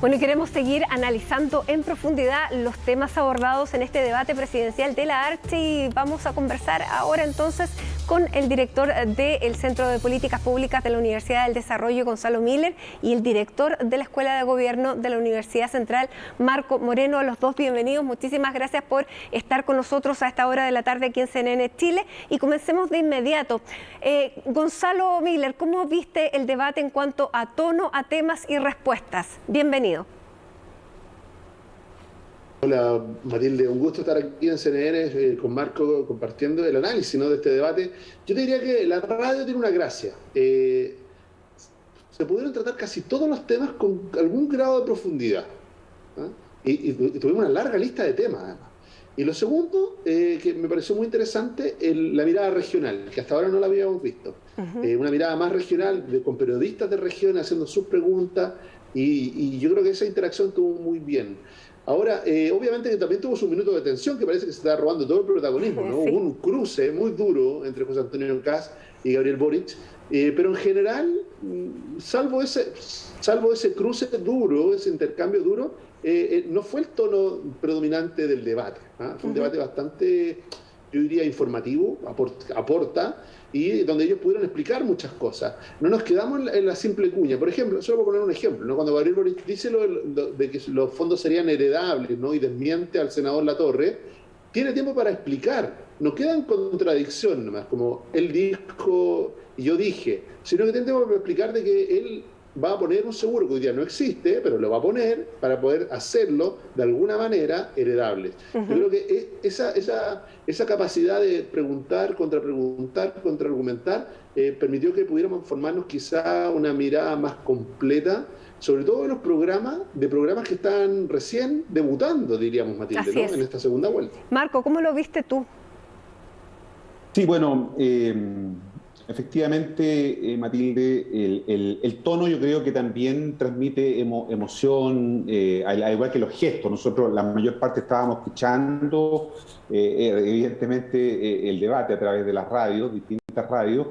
Bueno, y queremos seguir analizando en profundidad los temas abordados en este debate presidencial de la Archi y vamos a conversar ahora entonces con el director del Centro de Políticas Públicas de la Universidad del Desarrollo, Gonzalo Miller, y el director de la Escuela de Gobierno de la Universidad Central, Marco Moreno. A los dos, bienvenidos. Muchísimas gracias por estar con nosotros a esta hora de la tarde aquí en CNN Chile. Y comencemos de inmediato. Gonzalo Miller, ¿cómo viste el debate en cuanto a tono, a temas y respuestas? Bienvenido. Hola Matilde, un gusto estar aquí en CNN con Marco compartiendo el análisis, ¿no?, de este debate. Yo te diría que la radio tiene una gracia. Se pudieron tratar casi todos los temas con algún grado de profundidad, ¿ah? Y tuvimos una larga lista de temas, además. Y lo segundo, que me pareció muy interesante, la mirada regional, que hasta ahora no la habíamos visto. Una mirada más regional, con periodistas de región haciendo sus preguntas, y yo creo que esa interacción estuvo muy bien. Ahora, obviamente que también tuvo su minuto de tensión, que parece que se está robando todo el protagonismo, ¿no? Sí. Hubo un cruce muy duro entre José Antonio Kast y Gabriel Boric, pero en general, salvo ese cruce duro, ese intercambio duro, no fue el tono predominante del debate, ¿ah? Fue un debate bastante, yo diría, informativo, aporta, y donde ellos pudieron explicar muchas cosas. No nos quedamos en la simple cuña. Por ejemplo, solo por poner un ejemplo, ¿no? Cuando Gabriel Boric dice de que los fondos serían heredables, ¿no?, y desmiente al senador Latorre, tiene tiempo para explicar. No queda en contradicción nomás, como él dijo y yo dije, sino que tiene tiempo para explicar de que él va a poner un seguro que hoy día no existe, pero lo va a poner para poder hacerlo de alguna manera heredable. Yo creo que esa capacidad de preguntar, contraargumentar, permitió que pudiéramos formarnos quizá una mirada más completa, sobre todo de los programas que están recién debutando, diríamos, Matilde, ¿no?, en esta segunda vuelta. Marco, ¿cómo lo viste tú? Sí, bueno, efectivamente, Matilde, el tono yo creo que también transmite emoción, al igual que los gestos. Nosotros la mayor parte estábamos escuchando, evidentemente, el debate a través de las radios, distintas radios,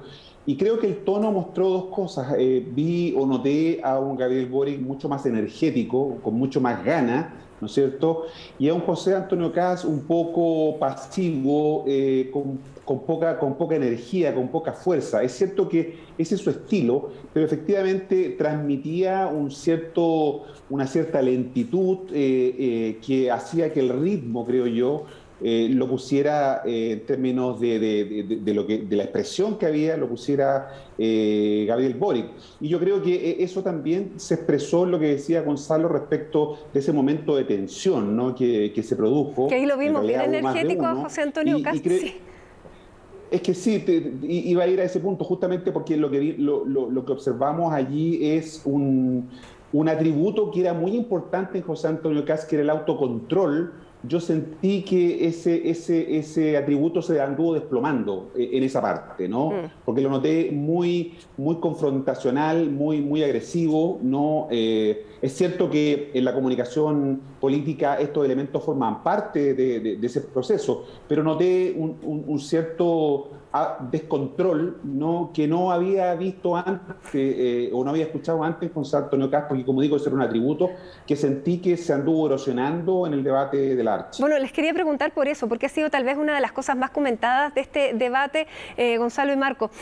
y creo que el tono mostró dos cosas. Vi o noté a un Gabriel Boric mucho más energético, con mucho más ganas, ¿no es cierto? Y a un José Antonio Kast un poco pasivo, con poca energía, con poca fuerza. Es cierto que ese es su estilo, pero efectivamente transmitía una cierta lentitud que hacía que el ritmo, creo yo, lo pusiera en términos de la expresión que había, lo pusiera Gabriel Boric. Y yo creo que eso también se expresó en lo que decía Gonzalo respecto de ese momento de tensión, ¿no?, que se produjo. Que ahí lo vimos bien energético a José Antonio Kast. Es que sí, iba a ir a ese punto justamente porque lo que observamos allí es un atributo que era muy importante en José Antonio Kast, que era el autocontrol. Yo sentí que ese atributo se anduvo desplomando en esa parte, ¿no? Porque lo noté muy confrontacional, muy agresivo, ¿no? Es cierto que en la comunicación política estos elementos forman parte de ese proceso, pero noté un cierto descontrol, ¿no?, que no había visto antes o no había escuchado antes con Antonio Kast, porque, como digo, ese era un atributo que sentí que se anduvo erosionando en el debate de la Archi. Bueno, les quería preguntar por eso, porque ha sido tal vez una de las cosas más comentadas de este debate, Gonzalo y Marco.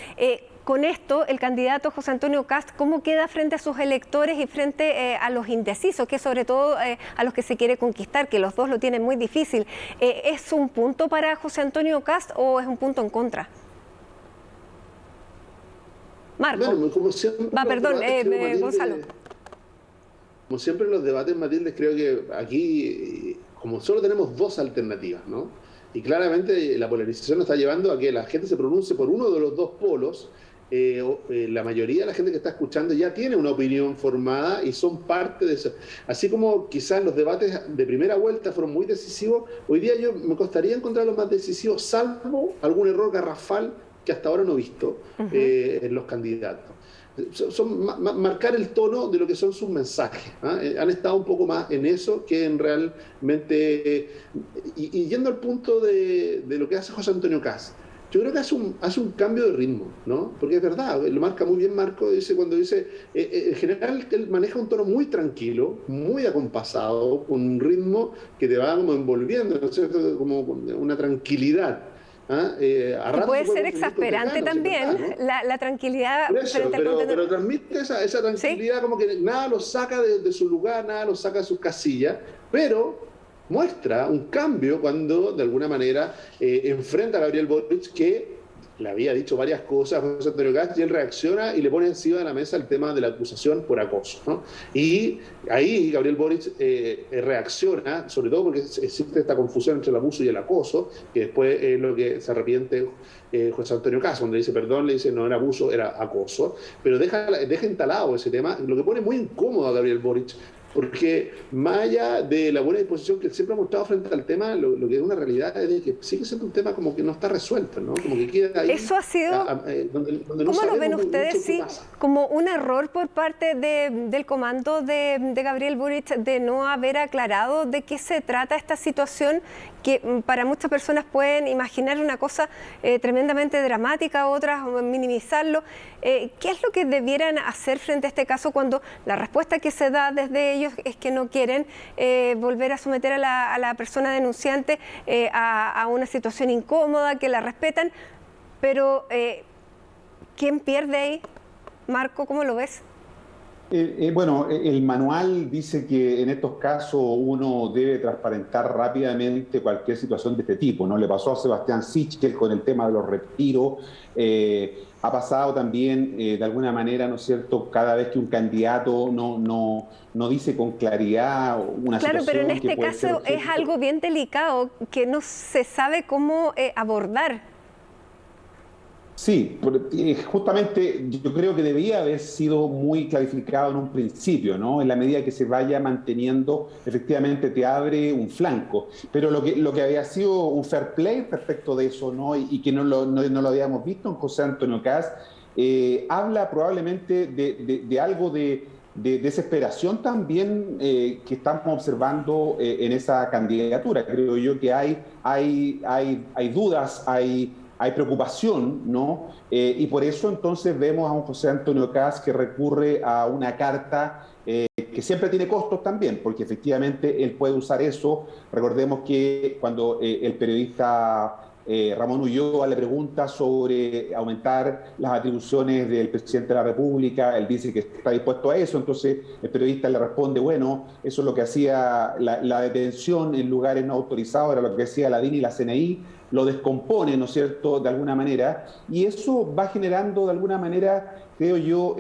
Con esto, el candidato José Antonio Kast, ¿cómo queda frente a sus electores y frente a los indecisos, que sobre todo a los que se quiere conquistar, que los dos lo tienen muy difícil? ¿Es un punto para José Antonio Kast o es un punto en contra? Marco. Bueno, como siempre, Gonzalo. Como siempre en los debates, Matilde, creo que aquí, como solo tenemos dos alternativas, ¿no? Y claramente la polarización nos está llevando a que la gente se pronuncie por uno de los dos polos. La mayoría de la gente que está escuchando ya tiene una opinión formada y son parte de eso. Así como quizás los debates de primera vuelta fueron muy decisivos, hoy día yo me costaría encontrar los más decisivos, salvo algún error garrafal que hasta ahora no he visto en los candidatos. Marcar el tono de lo que son sus mensajes, ¿eh? Han estado un poco más en eso que en realmente... y yendo al punto de lo que hace José Antonio Kast, yo creo que hace un cambio de ritmo, ¿no? Porque es verdad, lo marca muy bien Marco, cuando dice, en general él maneja un tono muy tranquilo, muy acompasado, con un ritmo que te va como envolviendo, ¿no es cierto? Como con una tranquilidad. ¿Ah? Puede ser exasperante también, ¿no? La tranquilidad frente al contenido. Pero transmite esa tranquilidad, ¿sí? Como que nada lo saca de su lugar, nada lo saca de sus casillas, pero muestra un cambio cuando de alguna manera enfrenta a Gabriel Boric, que le había dicho varias cosas a José Antonio Kast, y él reacciona y le pone encima de la mesa el tema de la acusación por acoso, ¿no? Y ahí Gabriel Boric reacciona, sobre todo porque existe esta confusión entre el abuso y el acoso, que después es lo que se arrepiente José Antonio Kast, cuando le dice perdón, le dice no era abuso, era acoso, pero deja instalado ese tema, lo que pone muy incómodo a Gabriel Boric, porque más allá de la buena disposición que él siempre ha mostrado frente al tema, lo que es una realidad es de que sigue siendo un tema como que no está resuelto, ¿no? Como que queda ahí. Eso ha sido, donde ¿cómo lo ven ustedes? Sí, como un error por parte del comando de Gabriel Boric de no haber aclarado de qué se trata esta situación, que para muchas personas pueden imaginar una cosa tremendamente dramática, otras minimizarlo. ¿Qué es lo que debieran hacer frente a este caso cuando la respuesta que se da desde ellos es que no quieren volver a someter a la persona denunciante a una situación incómoda, que la respetan? Pero ¿quién pierde ahí? Marco, ¿cómo lo ves? Bueno, el manual dice que en estos casos uno debe transparentar rápidamente cualquier situación de este tipo, ¿no? Le pasó a Sebastián Sichel con el tema de los retiros, ha pasado también de alguna manera, ¿no es cierto?, cada vez que un candidato no dice con claridad una situación. Claro, pero en este caso es algo bien delicado que no se sabe cómo abordar. Sí, justamente yo creo que debía haber sido muy clarificado en un principio, ¿no? En la medida que se vaya manteniendo, efectivamente te abre un flanco. Pero lo que había sido un fair play respecto de eso, ¿no? Y que no lo habíamos visto en José Antonio Kast, habla probablemente de algo de desesperación también que estamos observando en esa candidatura. Creo yo que hay dudas, hay preocupación, ¿no? Y por eso entonces vemos a un José Antonio Kast que recurre a una carta que siempre tiene costos también, porque efectivamente él puede usar eso. Recordemos que cuando el periodista Ramón Ulloa le pregunta sobre aumentar las atribuciones del presidente de la República, él dice que está dispuesto a eso, entonces el periodista le responde, bueno, eso es lo que hacía la detención en lugares no autorizados, era lo que hacía la DINI y la CNI, lo descompone, ¿no es cierto?, de alguna manera, y eso va generando de alguna manera, creo yo,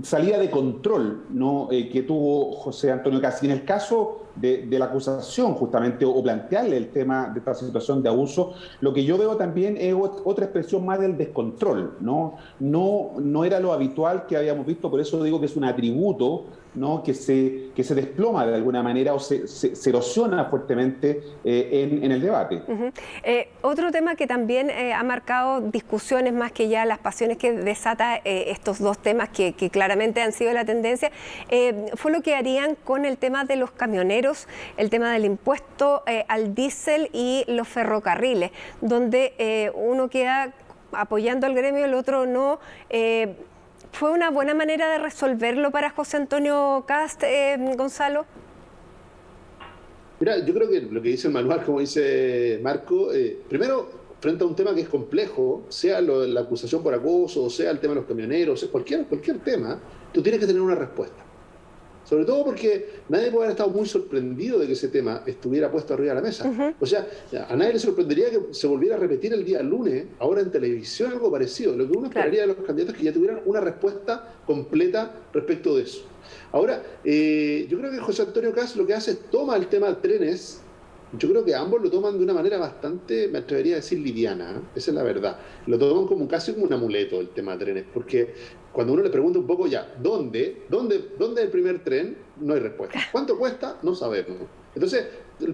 salida de control, ¿no?, que tuvo José Antonio Kast. Y en el caso de la acusación, justamente, o plantearle el tema de esta situación de abuso, lo que yo veo también es otra expresión más del descontrol, ¿no? No era lo habitual que habíamos visto, por eso digo que es un atributo, ¿no?, que se desploma de alguna manera o se erosiona fuertemente en el debate. Otro tema que también ha marcado discusiones más que ya las pasiones que desata estos dos temas que claramente han sido la tendencia, fue lo que harían con el tema de los camioneros, el tema del impuesto al diésel y los ferrocarriles, donde uno queda apoyando al gremio, el otro no. ¿Fue una buena manera de resolverlo para José Antonio Kast, Gonzalo? Mira, yo creo que lo que dice el manual, como dice Marco, primero, frente a un tema que es complejo, sea la acusación por acoso, o sea el tema de los camioneros, cualquier tema, tú tienes que tener una respuesta. Sobre todo porque nadie puede haber estado muy sorprendido de que ese tema estuviera puesto arriba de la mesa. O sea, a nadie le sorprendería que se volviera a repetir el día lunes, ahora en televisión, algo parecido. Lo que uno esperaría de los candidatos es que ya tuvieran una respuesta completa respecto de eso. Ahora, yo creo que José Antonio Kast lo que hace es toma el tema de trenes. Yo creo que ambos lo toman de una manera bastante, me atrevería a decir, liviana, ¿eh? Esa es la verdad. Lo toman casi como un amuleto el tema de trenes, porque cuando uno le pregunta un poco ya, ¿dónde es el primer tren? No hay respuesta. ¿Cuánto cuesta? No sabemos. Entonces,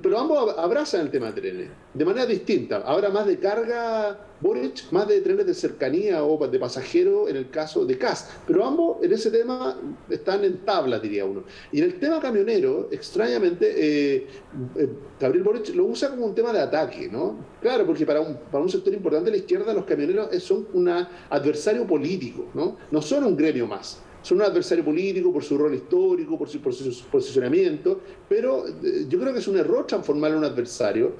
pero ambos abrazan el tema de trenes, de manera distinta. Ahora más de carga Boric, más de trenes de cercanía o de pasajero en el caso de Kast. Pero ambos en ese tema están en tabla, diría uno. Y en el tema camionero, extrañamente, Gabriel Boric lo usa como un tema de ataque, ¿no? Claro, porque para un sector importante de la izquierda los camioneros son un adversario político, ¿no? No son un gremio más. Son un adversario político por su rol histórico, por su posicionamiento, pero yo creo que es un error transformarlo en un adversario,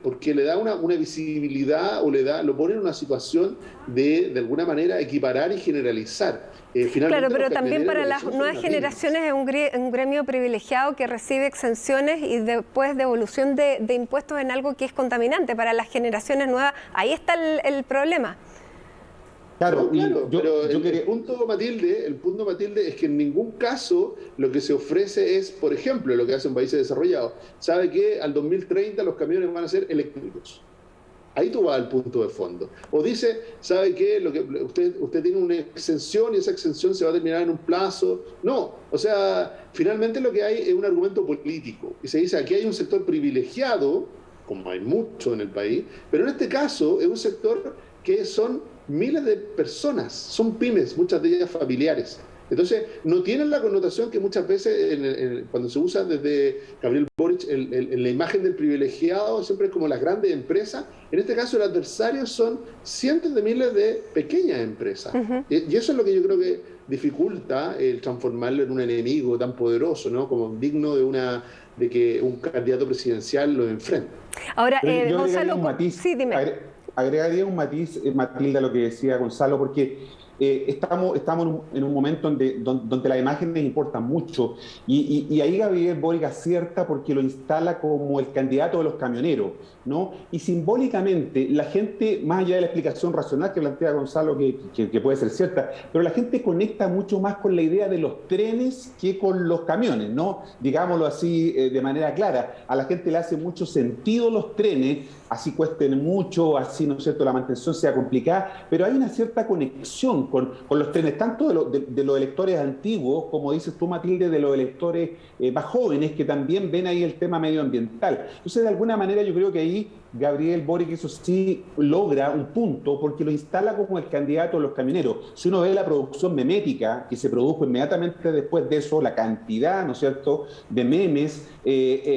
porque le da una visibilidad o lo pone en una situación de alguna manera, equiparar y generalizar. Claro, pero también para las nuevas generaciones es un gremio privilegiado que recibe exenciones y después devolución de impuestos en algo que es contaminante. Para las generaciones nuevas, ahí está el problema. Claro, pero el punto, Matilde, es que en ningún caso lo que se ofrece es, por ejemplo, lo que hacen países desarrollados. ¿Sabe que al 2030 los camiones van a ser eléctricos? Ahí tú vas al punto de fondo. O dice, ¿sabe qué? Usted tiene una exención y esa exención se va a terminar en un plazo. No, o sea, finalmente lo que hay es un argumento político. Y se dice, aquí hay un sector privilegiado, como hay mucho en el país, pero en este caso es un sector que son miles de personas, son pymes, muchas de ellas familiares. Entonces, no tienen la connotación que muchas veces cuando se usa desde Gabriel Boric en la imagen del privilegiado, siempre es como las grandes empresas. En este caso, el adversario son cientos de miles de pequeñas empresas. Y eso es lo que yo creo que dificulta el transformarlo en un enemigo tan poderoso, ¿no? Como digno de que un candidato presidencial lo enfrente. Ahora, yo Gonzalo, un matiz, sí, dime. Agregaría un matiz, Matilda, a lo que decía Gonzalo, porque estamos en un momento donde las imágenes importan mucho y ahí Gabriel Boric acierta porque lo instala como el candidato de los camioneros, ¿no? Y simbólicamente la gente, más allá de la explicación racional que plantea Gonzalo, que puede ser cierta, pero la gente conecta mucho más con la idea de los trenes que con los camiones, ¿no? Digámoslo así de manera clara. A la gente le hace mucho sentido los trenes, así cuesten mucho, así, ¿no es cierto?, la mantención sea complicada, pero hay una cierta conexión con los trenes, tanto de los electores antiguos, como dices tú, Matilde, de los electores más jóvenes, que también ven ahí el tema medioambiental. Entonces, de alguna manera, yo creo que ahí Gabriel Boric, eso sí, logra un punto, porque lo instala como el candidato de los camioneros. Si uno ve la producción memética que se produjo inmediatamente después de eso, la cantidad, ¿no es cierto?, de memes,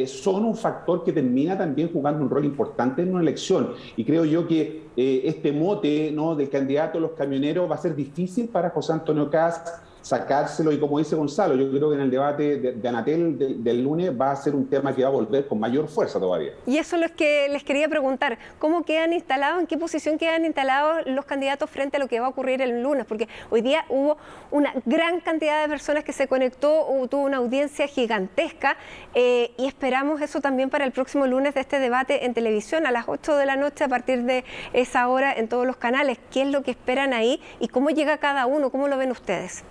son un factor que termina también jugando un rol importante en una elección. Y creo yo que este mote, ¿no?, del candidato de los camioneros va a ser difícil para José Antonio Kast sacárselo, y como dice Gonzalo, yo creo que en el debate de Anatel del lunes va a ser un tema que va a volver con mayor fuerza todavía. Y eso es lo que les quería preguntar, ¿cómo quedan instalados, en qué posición quedan instalados los candidatos frente a lo que va a ocurrir el lunes? Porque hoy día hubo una gran cantidad de personas que se conectó, tuvo una audiencia gigantesca, y esperamos eso también para el próximo lunes de este debate en televisión a las 8 de la noche, a partir de esa hora en todos los canales. ¿Qué es lo que esperan ahí y cómo llega cada uno? ¿Cómo lo ven ustedes?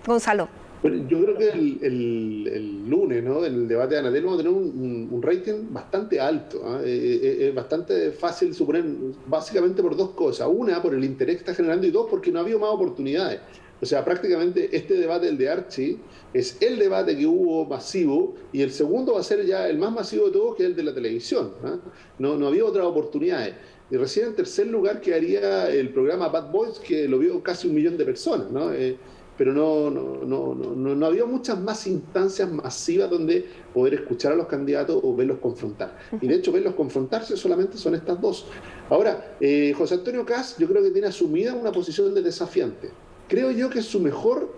Gonzalo. Bueno, yo creo que el lunes, ¿no?, en el debate de Anatel vamos a tener un rating bastante alto, ¿eh? Es bastante fácil suponer, básicamente por dos cosas. Una, por el interés que está generando, y dos, porque no ha habido más oportunidades. O sea, prácticamente este debate, el de Archie, es el debate que hubo masivo, y el segundo va a ser ya el más masivo de todos, que es el de la televisión, ¿eh? No había otras oportunidades. Y recién en tercer lugar quedaría el programa Bad Boys, que lo vio casi 1 millón de personas, ¿no? Pero no había muchas más instancias masivas donde poder escuchar a los candidatos o verlos confrontar. Y de hecho, verlos confrontarse solamente son estas dos. Ahora, José Antonio Kast, yo creo que tiene asumida una posición de desafiante. Creo yo que es su mejor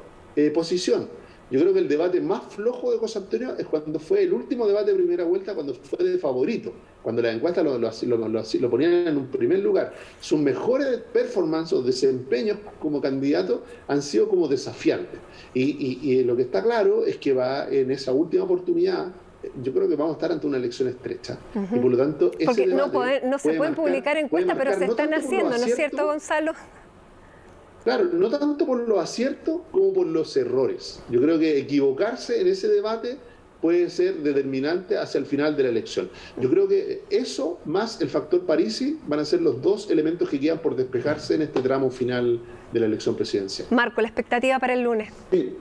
posición. Yo creo que el debate más flojo de José Antonio es cuando fue el último debate de primera vuelta, cuando fue de favorito, cuando las encuestas lo ponían en un primer lugar. Sus mejores performances o desempeños como candidato han sido como desafiantes. Y lo que está claro es que va en esa última oportunidad. Yo creo que vamos a estar ante una elección estrecha. Y por lo tanto, porque no se pueden publicar encuestas, pero se están haciendo, ¿no es cierto, Gonzalo? Claro, no tanto por los aciertos como por los errores. Yo creo que equivocarse en ese debate puede ser determinante hacia el final de la elección. Yo creo que eso, más el factor Parisi, van a ser los dos elementos que quedan por despejarse en este tramo final de la elección presidencial. Marco, la expectativa para el lunes. Sí.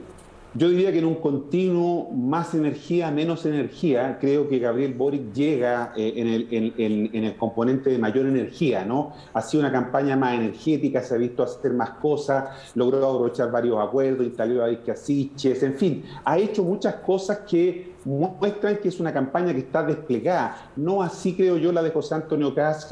Yo diría que en un continuo más energía, menos energía, creo que Gabriel Boric llega en el componente de mayor energía, ¿no? Ha sido una campaña más energética, se ha visto hacer más cosas, logró aprovechar varios acuerdos, instaló a Vizcasiches, en fin, ha hecho muchas cosas que muestran que es una campaña que está desplegada. No así creo yo la de José Antonio Kast,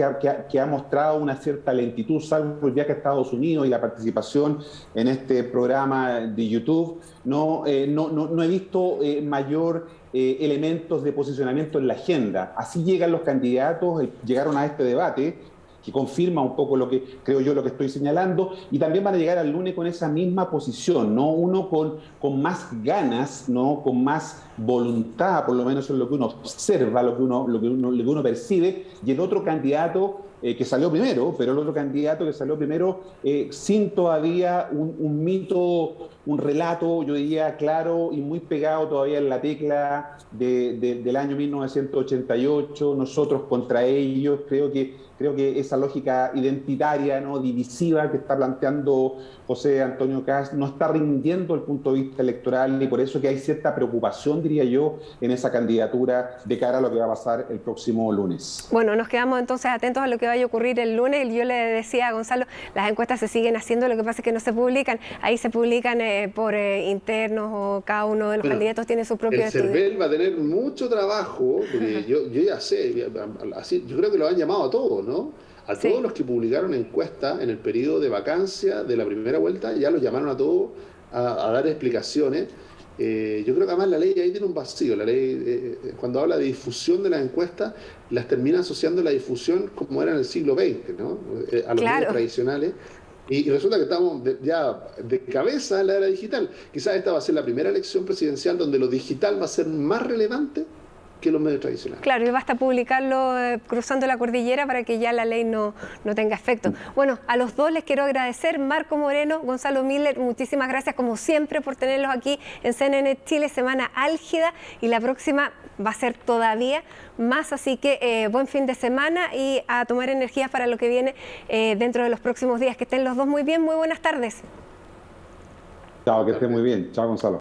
que ha mostrado una cierta lentitud, salvo el viaje a Estados Unidos y la participación en este programa de YouTube. No he visto mayor elementos de posicionamiento en la agenda. Así llegan los candidatos, llegaron a este debate, que confirma un poco lo que creo yo, lo que estoy señalando, y también van a llegar al lunes con esa misma posición, ¿no? Uno con más ganas, ¿no? Con más voluntad, por lo menos en lo que uno observa, lo que uno percibe, y el otro candidato que salió primero, pero el otro candidato que salió primero sin todavía un mito, un relato, yo diría, claro y muy pegado todavía en la tecla del año 1988, nosotros contra ellos. Creo que esa lógica identitaria, ¿no? Divisiva que está planteando José Antonio Kast no está rindiendo el punto de vista electoral, y por eso que hay cierta preocupación, diría yo, en esa candidatura de cara a lo que va a pasar el próximo lunes. Bueno, nos quedamos entonces atentos a lo que vaya a ocurrir el lunes. Yo le decía a Gonzalo, las encuestas se siguen haciendo, lo que pasa es que no se publican. Ahí se publican por internos, o cada uno de los candidatos tiene su propio estudio. El CERVEL va a tener mucho trabajo, porque yo ya sé, así, yo creo que lo han llamado a todos, ¿no? A todos los que publicaron encuestas en el periodo de vacancia de la primera vuelta, ya los llamaron a todos a dar explicaciones. Yo creo que además la ley ahí tiene un vacío. La ley, cuando habla de difusión de las encuestas, las termina asociando la difusión como era en el siglo XX, ¿no? A los medios tradicionales. Y resulta que estamos ya de cabeza en la era digital. Quizás esta va a ser la primera elección presidencial donde lo digital va a ser más relevante que los medios tradicionales. Claro, y basta publicarlo cruzando la cordillera para que ya la ley no tenga efecto. Bueno, a los dos les quiero agradecer, Marco Moreno, Gonzalo Miller, muchísimas gracias como siempre por tenerlos aquí en CNN Chile, semana álgida, y la próxima va a ser todavía más, así que buen fin de semana y a tomar energías para lo que viene dentro de los próximos días. Que estén los dos muy bien, muy buenas tardes. Chao, que estén muy bien. Chao, Gonzalo.